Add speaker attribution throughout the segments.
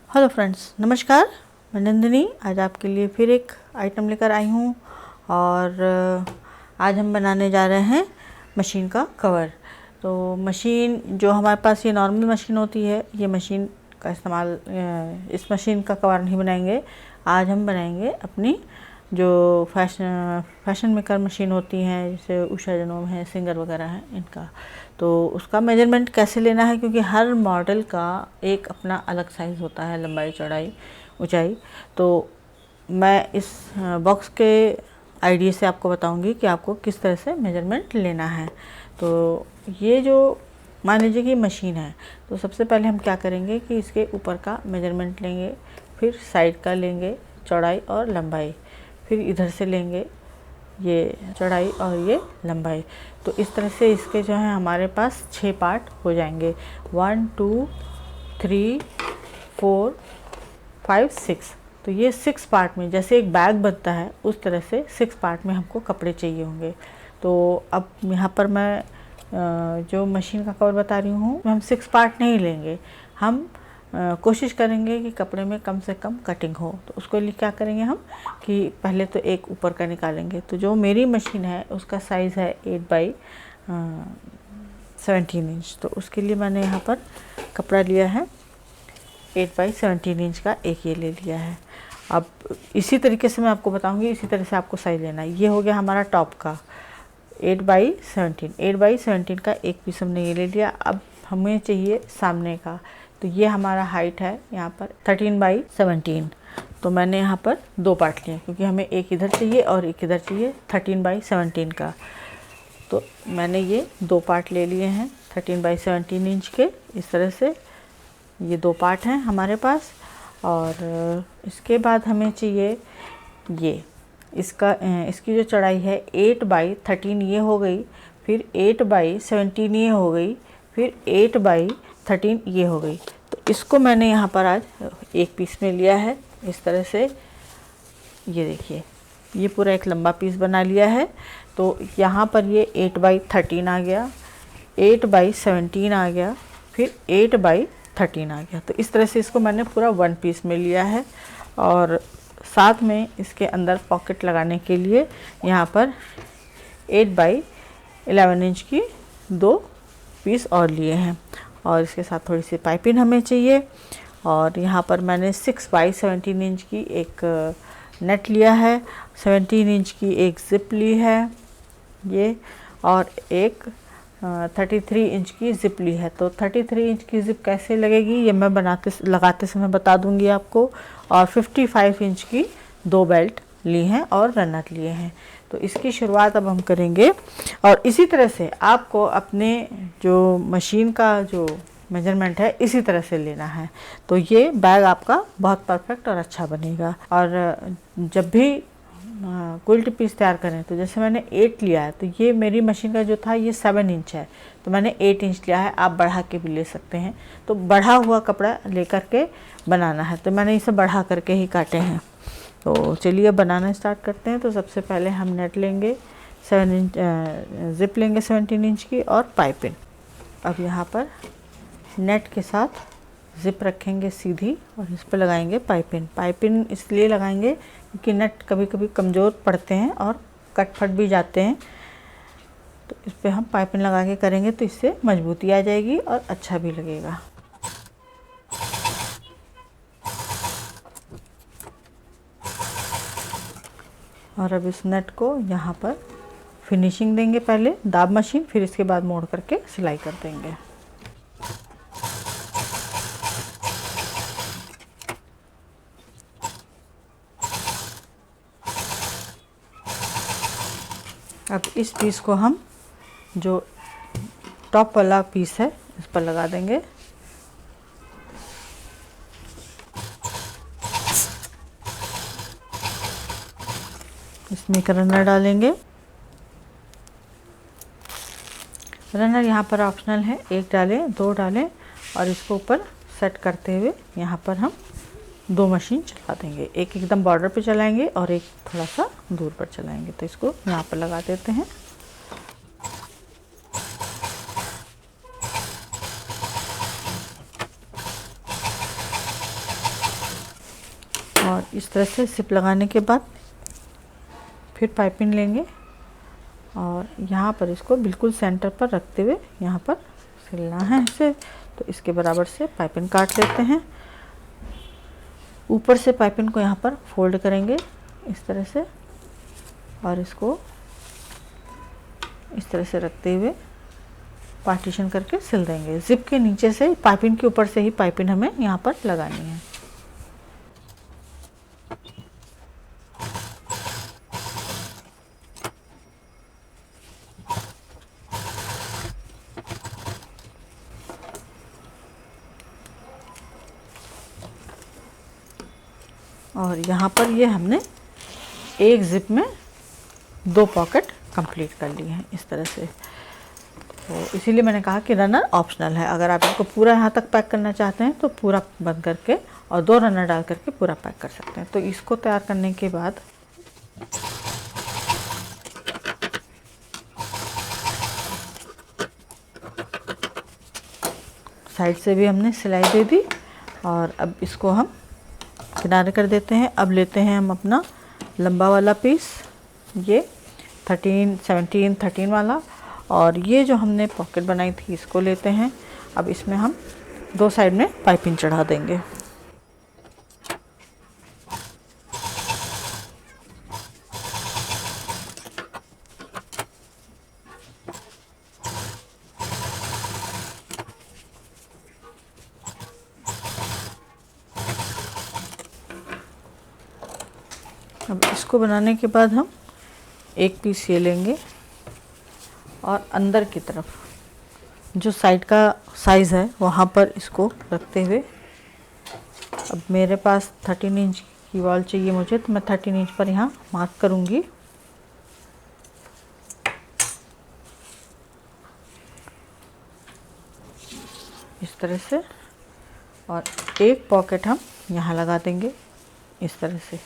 Speaker 1: Hello friends, नमस्कार। मैं नंदिनी आज आपके लिए फिर एक आइटम लेकर आई हूँ और आज हम बनाने जा रहे हैं मशीन का कवर। तो मशीन जो हमारे पास ये नॉर्मल मशीन होती है, ये मशीन का इस्तेमाल इस मशीन का कवर नहीं बनाएंगे। आज हम बनाएंगे अपनी जो फैशन मेकर मशीन होती हैं, जैसे उषा जनोम है, सिंगर वगैरह हैं, इनका तो उसका मेजरमेंट कैसे लेना है, क्योंकि हर मॉडल का एक अपना अलग साइज़ होता है, लंबाई, चौड़ाई, ऊंचाई। तो मैं इस बॉक्स के आइडिया से आपको बताऊंगी कि आपको किस तरह से मेजरमेंट लेना है। तो ये जो मान लीजिए कि मशीन है, तो सबसे पहले हम क्या करेंगे कि इसके ऊपर का मेजरमेंट लेंगे, फिर साइड का लेंगे, चौड़ाई और लंबाई, फिर इधर से लेंगे ये चौड़ाई और ये लंबाई। तो इस तरह से इसके जो है हमारे पास 6 पार्ट हो जाएंगे। 1 2 3 4 5 6। तो ये 6 पार्ट में, जैसे एक बैग बनता है उस तरह से 6 पार्ट में हमको कपड़े चाहिए होंगे। तो अब यहाँ पर मैं जो मशीन का कवर बता रही हूँ, हम 6 पार्ट नहीं लेंगे। हम कोशिश करेंगे कि कपड़े में कम से कम कटिंग हो। तो उसके लिए क्या करेंगे हम कि पहले तो एक ऊपर का निकालेंगे। तो जो मेरी मशीन है उसका साइज़ है 8 बाई 17 इंच। तो उसके लिए मैंने यहाँ पर कपड़ा लिया है 8 बाई 17 इंच का, एक ये ले लिया है। अब इसी तरीके से मैं आपको बताऊँगी, इसी तरह से आपको साइज़ लेना है। ये हो गया हमारा टॉप का 8 बाई 17 का एक पीस हमने ये ले लिया। अब हमें चाहिए सामने का, तो ये हमारा हाइट है यहाँ पर 13 बाई 17। तो मैंने यहाँ पर 2 पार्ट लिए, क्योंकि हमें एक इधर चाहिए और एक इधर चाहिए 13 बाई 17 का। तो मैंने ये 2 पार्ट ले लिए हैं 13 बाई 17 इंच के। इस तरह से ये 2 पार्ट हैं हमारे पास। और इसके बाद हमें चाहिए ये इसकी जो चौड़ाई है 8 बाई 13 ये हो गई, फिर 8 बाई 17 ये हो गई, फिर 8 बाई 13 ये हो गई। तो इसको मैंने यहाँ पर आज एक पीस में लिया है। इस तरह से ये देखिए, ये पूरा एक लंबा पीस बना लिया है। तो यहाँ पर ये 8 बाई 13 आ गया, 8 बाई 17 आ गया, फिर 8 बाई 13 आ गया। तो इस तरह से इसको मैंने पूरा 1 पीस में लिया है। और साथ में इसके अंदर पॉकेट लगाने के लिए यहाँ पर 8 बाई 11 इंच की 2 पीस और लिए हैं। और इसके साथ थोड़ी सी पाइपिंग हमें चाहिए। और यहाँ पर मैंने 6 बाई 17 इंच की एक नेट लिया है, 17 इंच की एक ज़िप ली है ये, और एक 33 इंच की ज़िप ली है। तो 33 इंच की ज़िप कैसे लगेगी ये मैं लगाते समय बता दूंगी आपको। और 55 इंच की 2 बेल्ट ली हैं और रनर लिए हैं। तो इसकी शुरुआत अब हम करेंगे। और इसी तरह से आपको अपने जो मशीन का जो मेजरमेंट है इसी तरह से लेना है। तो ये बैग आपका बहुत परफेक्ट और अच्छा बनेगा। और जब भी क्विल्ट पीस तैयार करें, तो जैसे मैंने 8 लिया है, तो ये मेरी मशीन का जो था ये 7 इंच है, तो मैंने 8 इंच लिया है। आप बढ़ा के भी ले सकते हैं। तो बढ़ा हुआ कपड़ा लेकर के बनाना है, तो मैंने इसे बढ़ा करके ही काटे हैं। तो चलिए बनाना स्टार्ट करते हैं। तो सबसे पहले हम नेट लेंगे 7 इंच, ज़िप लेंगे 17 इंच की, और पाइपिंग। अब यहाँ पर नेट के साथ ज़िप रखेंगे सीधी और इस पर लगाएंगे पाइपिंग। पाइपिंग इसलिए लगाएंगे क्योंकि नेट कभी कभी कमज़ोर पड़ते हैं और कट फट भी जाते हैं। तो इस पर हम पाइपिंग लगा के करेंगे तो इससे मजबूती आ जाएगी और अच्छा भी लगेगा। और अब इस नेट को यहाँ पर फिनिशिंग देंगे, पहले दाब मशीन, फिर इसके बाद मोड़ करके सिलाई कर देंगे। अब इस पीस को हम जो टॉप वाला पीस है इस पर लगा देंगे। इसमें एक रनर डालेंगे। रनर यहाँ पर ऑप्शनल है, 1 डालें 2 डालें। और इसको ऊपर सेट करते हुए यहाँ पर हम 2 मशीन चला देंगे। एक एकदम बॉर्डर पे चलाएंगे और एक थोड़ा सा दूर पर चलाएंगे। तो इसको यहाँ पर लगा देते हैं। और इस तरह से सिप लगाने के बाद फिर पाइपिंग लेंगे और यहाँ पर इसको बिल्कुल सेंटर पर रखते हुए यहाँ पर सिलना है इसे। तो इसके बराबर से पाइपिंग काट लेते हैं। ऊपर से पाइपिंग को यहाँ पर फोल्ड करेंगे इस तरह से और इसको इस तरह से रखते हुए पार्टीशन करके सिल देंगे। जिप के नीचे से पाइपिंग के ऊपर से ही पाइपिंग हमें यहाँ पर लगानी है। और यहाँ पर ये हमने एक जिप में 2 पॉकेट कंप्लीट कर लिए हैं इस तरह से। तो इसीलिए मैंने कहा कि रनर ऑप्शनल है। अगर आप इसको पूरा यहाँ तक पैक करना चाहते हैं तो पूरा बंद करके और 2 रनर डाल करके पूरा पैक कर सकते हैं। तो इसको तैयार करने के बाद साइड से भी हमने सिलाई दे दी और अब इसको हम किनारे कर देते हैं। अब लेते हैं हम अपना लंबा वाला पीस, ये 13, 17, 13 वाला, और ये जो हमने पॉकेट बनाई थी इसको लेते हैं। अब इसमें हम 2 साइड में पाइपिंग चढ़ा देंगे। अब इसको बनाने के बाद हम एक पीस ये लेंगे और अंदर की तरफ जो साइड का साइज़ है वहाँ पर इसको रखते हुए, अब मेरे पास 13 इंच की वॉल चाहिए मुझे, तो मैं 13 इंच पर यहाँ मार्क करूँगी। इस तरह से, और एक पॉकेट हम यहाँ लगा देंगे इस तरह से।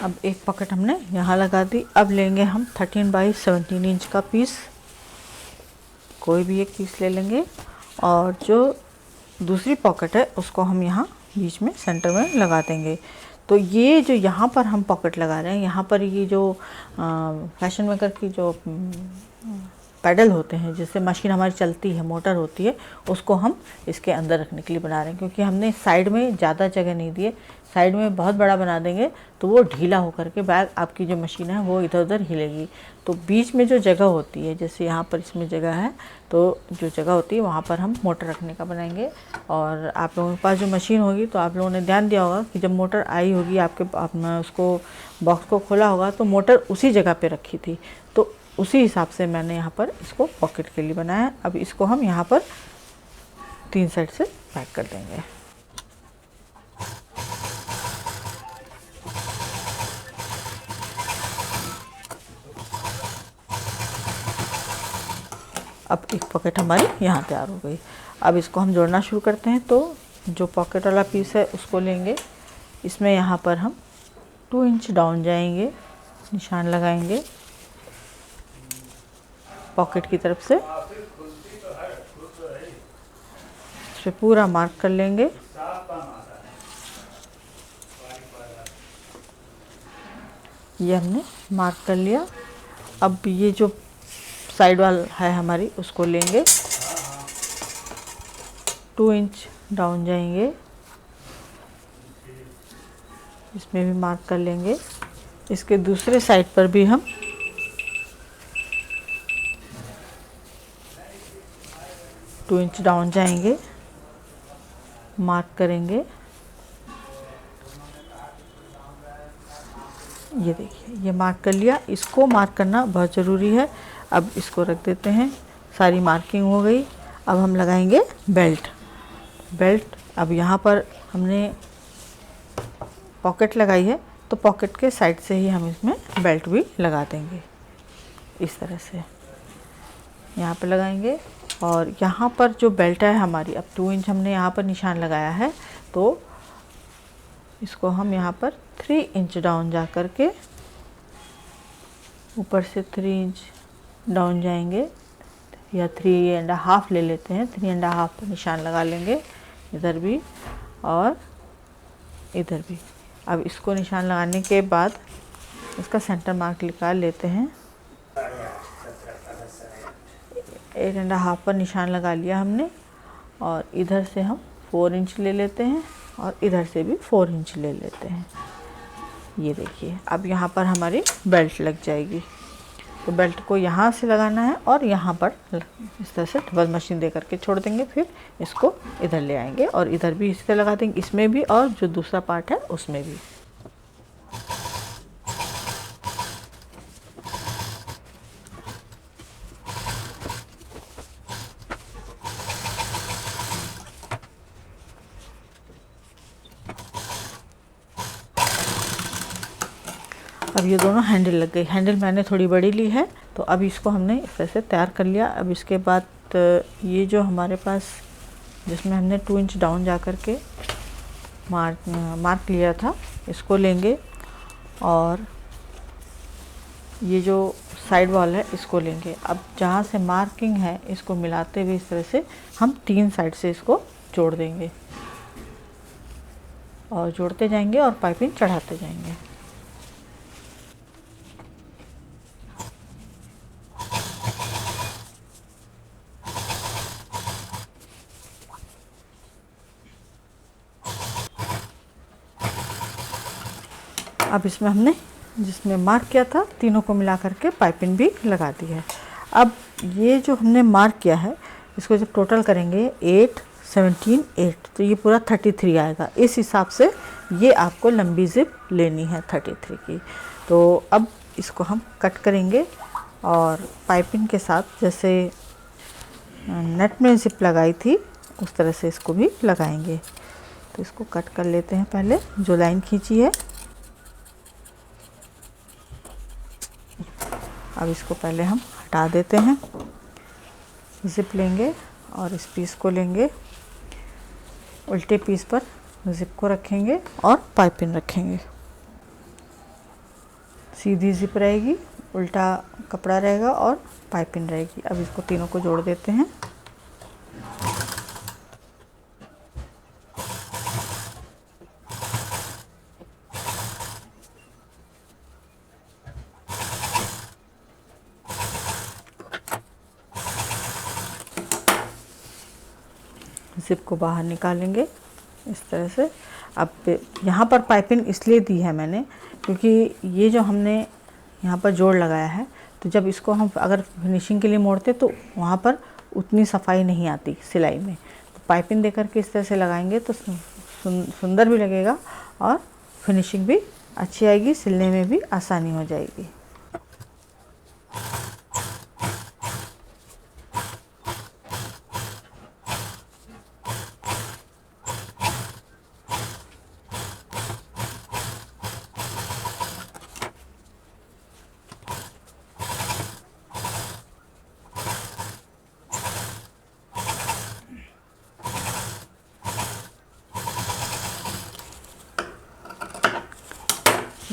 Speaker 1: अब एक पॉकेट हमने यहाँ लगा दी। अब लेंगे हम 13 बाई 17 इंच का पीस, कोई भी एक पीस ले लेंगे और जो दूसरी पॉकेट है उसको हम यहाँ बीच में सेंटर में लगा देंगे। तो ये जो यहाँ पर हम पॉकेट लगा रहे हैं, यहाँ पर ये जो फैशन मेकर की जो पैडल होते हैं जिससे मशीन हमारी चलती है, मोटर होती है, उसको हम इसके अंदर रखने के लिए बना रहे हैं। क्योंकि हमने साइड में ज़्यादा जगह नहीं दी है, साइड में बहुत बड़ा बना देंगे तो वो ढीला होकर के बैग आपकी जो मशीन है वो इधर उधर हिलेगी। तो बीच में जो जगह होती है, जैसे यहाँ पर इसमें जगह है, तो जो जगह होती है वहाँ पर हम मोटर रखने का बनाएंगे। और आप लोगों के पास जो मशीन होगी तो आप लोगों ने ध्यान दिया होगा कि जब मोटर आई होगी आपने उसको बॉक्स को खोला होगा तो मोटर उसी जगह पे रखी थी। तो उसी हिसाब से मैंने यहाँ पर इसको पॉकेट के लिए बनाया। अब इसको हम यहाँ पर 3 साइड से पैक कर देंगे। अब एक पॉकेट हमारी यहाँ तैयार हो गई। अब इसको हम जोड़ना शुरू करते हैं। तो जो पॉकेट वाला पीस है उसको लेंगे, इसमें यहाँ पर हम 2 इंच डाउन जाएंगे, निशान लगाएंगे पॉकेट की तरफ से, इस पे पूरा मार्क कर लेंगे। ये हमने मार्क कर लिया। अब ये जो साइड वाल है हमारी उसको लेंगे, 2 इंच डाउन जाएंगे, इसमें भी मार्क कर लेंगे। इसके दूसरे साइड पर भी हम 2 इंच डाउन जाएंगे, मार्क करेंगे। ये देखिए, ये मार्क कर लिया। इसको मार्क करना बहुत ज़रूरी है। अब इसको रख देते हैं, सारी मार्किंग हो गई। अब हम लगाएंगे बेल्ट। अब यहाँ पर हमने पॉकेट लगाई है तो पॉकेट के साइड से ही हम इसमें बेल्ट भी लगा देंगे इस तरह से, यहाँ पे लगाएंगे। और यहाँ पर जो बेल्ट है हमारी, अब 2 इंच हमने यहाँ पर निशान लगाया है तो इसको हम यहाँ पर 3 इंच डाउन जा कर के ऊपर से 3 इंच डाउन जाएंगे या 3.5 ले लेते हैं, 3.5 पर निशान लगा लेंगे, इधर भी और इधर भी। अब इसको निशान लगाने के बाद इसका सेंटर मार्क निकाल लेते हैं। 8.5 पर निशान लगा लिया हमने और इधर से हम 4 इंच ले लेते हैं और इधर से भी 4 इंच ले लेते हैं। ये देखिए, अब यहाँ पर हमारी बेल्ट लग जाएगी। तो बेल्ट को यहाँ से लगाना है और यहाँ पर इस तरह से डबल मशीन दे करके छोड़ देंगे, फिर इसको इधर ले आएंगे और इधर भी इसी तरह लगा देंगे, इसमें भी और जो दूसरा पार्ट है उसमें भी। अब ये दोनों हैंडल लग गई। हैंडल मैंने थोड़ी बड़ी ली है, तो अब इसको हमने इस तरह से तैयार कर लिया। अब इसके बाद ये जो हमारे पास जिसमें हमने 2 इंच डाउन जा कर के मार्क लिया था, इसको लेंगे और ये जो साइड वॉल है इसको लेंगे। अब जहाँ से मार्किंग है इसको मिलाते हुए इस तरह से हम 3 साइड से इसको जोड़ देंगे और जोड़ते जाएंगे और पाइपिंग चढ़ाते जाएंगे। अब इसमें हमने जिसमें मार्क किया था तीनों को मिला करके पाइपिंग भी लगा दी है। अब ये जो हमने मार्क किया है इसको जब टोटल करेंगे 8, 17, 8, तो ये पूरा 33 आएगा। इस हिसाब से ये आपको लंबी जिप लेनी है 33 की। तो अब इसको हम कट करेंगे और पाइपिंग के साथ जैसे नेट में जिप लगाई थी उस तरह से इसको भी लगाएंगे। तो इसको कट कर लेते हैं पहले, जो लाइन खींची है। अब इसको पहले हम हटा देते हैं। ज़िप लेंगे और इस पीस को लेंगे, उल्टे पीस पर ज़िप को रखेंगे और पाइपिंग रखेंगे। सीधी ज़िप रहेगी, उल्टा कपड़ा रहेगा और पाइपिंग रहेगी। अब इसको तीनों को जोड़ देते हैं। ज़िप को बाहर निकालेंगे इस तरह से। अब यहाँ पर पाइपिंग इसलिए दी है मैंने क्योंकि ये जो हमने यहाँ पर जोड़ लगाया है, तो जब इसको हम अगर फिनिशिंग के लिए मोड़ते तो वहाँ पर उतनी सफाई नहीं आती सिलाई में। तो पाइपिंग दे करके इस तरह से लगाएंगे तो सुंदर भी लगेगा और फिनिशिंग भी अच्छी आएगी, सिलने में भी आसानी हो जाएगी।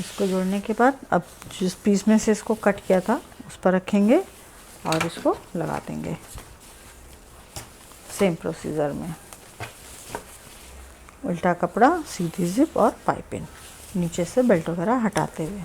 Speaker 1: इसको जोड़ने के बाद अब जिस पीस में से इसको कट किया था उस पर रखेंगे और इसको लगा देंगे सेम प्रोसीजर में। उल्टा कपड़ा, सीधी जिप और पाइपिंग, नीचे से बेल्ट वगैरह हटाते हुए।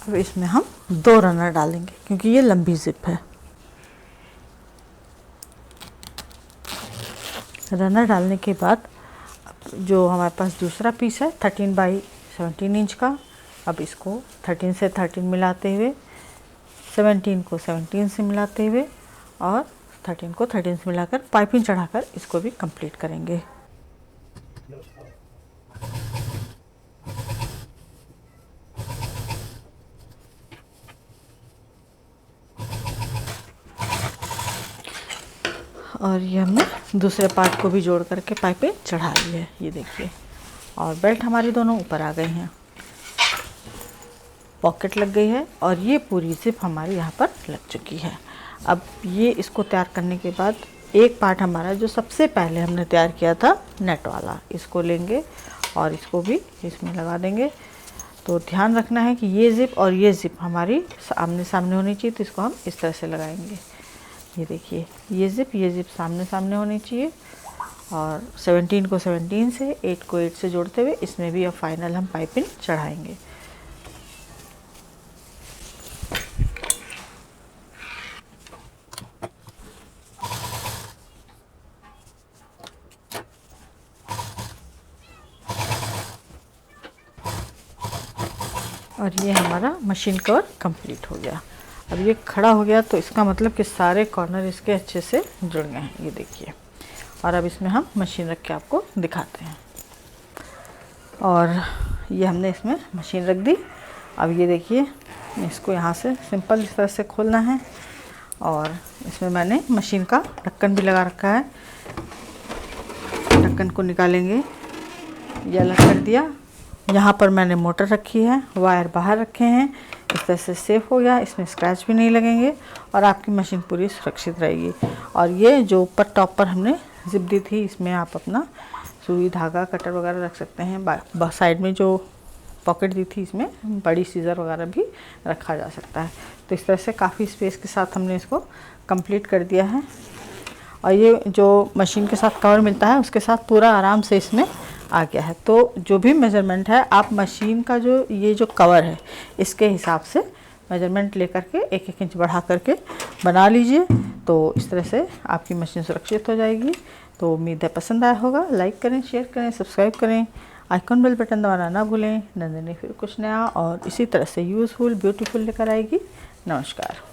Speaker 1: अब इसमें हम 2 रनर डालेंगे क्योंकि ये लंबी जिप है। रनर डालने के बाद जो हमारे पास दूसरा पीस है 13 बाई 17 इंच का, अब इसको 13 से 13 मिलाते हुए 17 को 17 से मिलाते हुए और 13 को 13 से मिलाकर पाइपिंग चढ़ाकर इसको भी कंप्लीट करेंगे। और ये हमने दूसरे पार्ट को भी जोड़ करके पाइपें चढ़ा ली है, ये देखिए। और बेल्ट हमारी दोनों ऊपर आ गई हैं, पॉकेट लग गई है और ये पूरी जिप हमारी यहाँ पर लग चुकी है। अब ये इसको तैयार करने के बाद एक पार्ट हमारा जो सबसे पहले हमने तैयार किया था नेट वाला, इसको लेंगे और इसको भी इसमें लगा देंगे। तो ध्यान रखना है कि ये जिप और ये जिप हमारी आमने सामने होनी चाहिए, तो इसको हम इस तरह से लगाएंगे। ये देखिए, ये जिप सामने सामने होनी चाहिए। और 17 को 17 से 8 को 8 से जोड़ते हुए इसमें भी अब फाइनल हम पाइपिंग चढ़ाएंगे। और ये हमारा मशीन कवर कंप्लीट हो गया। अब ये खड़ा हो गया तो इसका मतलब कि सारे कॉर्नर इसके अच्छे से जुड़ गए हैं, ये देखिए। और अब इसमें हम मशीन रख के आपको दिखाते हैं। और ये हमने इसमें मशीन रख दी। अब ये देखिए, इसको यहाँ से सिंपल इस तरह से खोलना है और इसमें मैंने मशीन का ढक्कन भी लगा रखा है। ढक्कन को निकालेंगे, ये अलग कर दिया। यहाँ पर मैंने मोटर रखी है, वायर बाहर रखे हैं, इस तरह से सेफ हो गया, इसमें स्क्रैच भी नहीं लगेंगे और आपकी मशीन पूरी सुरक्षित रहेगी। और ये जो ऊपर टॉप पर हमने जिप दी थी, इसमें आप अपना सुई, धागा, कटर वगैरह रख सकते हैं। साइड में जो पॉकेट दी थी, इसमें बड़ी सीज़र वगैरह भी रखा जा सकता है। तो इस तरह से काफ़ी स्पेस के साथ हमने इसको कंप्लीट कर दिया है। और ये जो मशीन के साथ कवर मिलता है उसके साथ पूरा आराम से इसमें आ गया है। तो जो भी मेज़रमेंट है, आप मशीन का जो ये जो कवर है इसके हिसाब से मेजरमेंट लेकर के 1-1 इंच बढ़ा करके बना लीजिए। तो इस तरह से आपकी मशीन सुरक्षित हो जाएगी। तो उम्मीद है पसंद आया होगा। लाइक करें, शेयर करें, सब्सक्राइब करें, आइकॉन बेल बटन दबाना ना भूलें। नंदिनी फिर कुछ नया और इसी तरह से यूज़फुल, ब्यूटीफुल लेकर आएगी। नमस्कार।